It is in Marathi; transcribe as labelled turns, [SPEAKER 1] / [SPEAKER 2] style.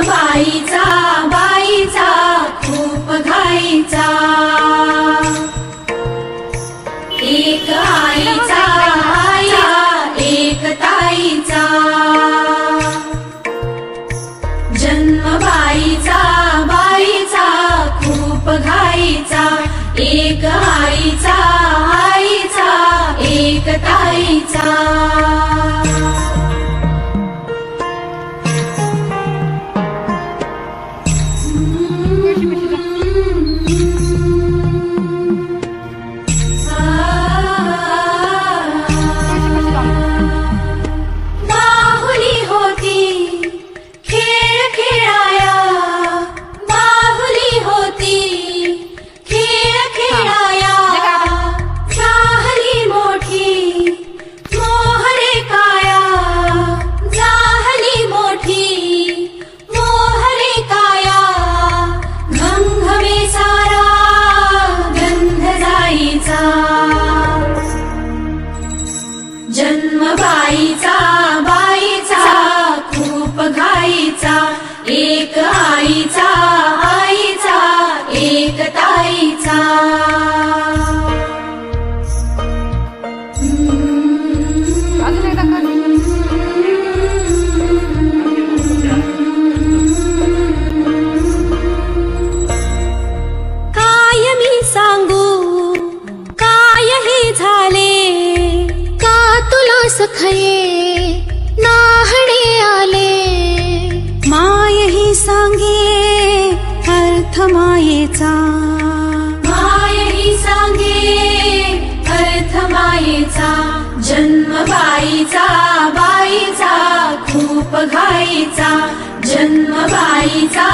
[SPEAKER 1] बाईचा खूप घाईचा, एक आईचा एक ताईचा, जन्म बाईचा खूप घाईचा, एक आईचा एक ताईचा। जन्म बाईचा खूप घाईचा, एक आईचा एक ताईचा। काय मी सांगू काय हे झाले, सखये नाहणे आले, माय ही सांगे अर्थ मायेचा, माय ही सांगे अर्थ मायेचा। जन्म बाईचा खूप घाईचा, जन्म बाईचा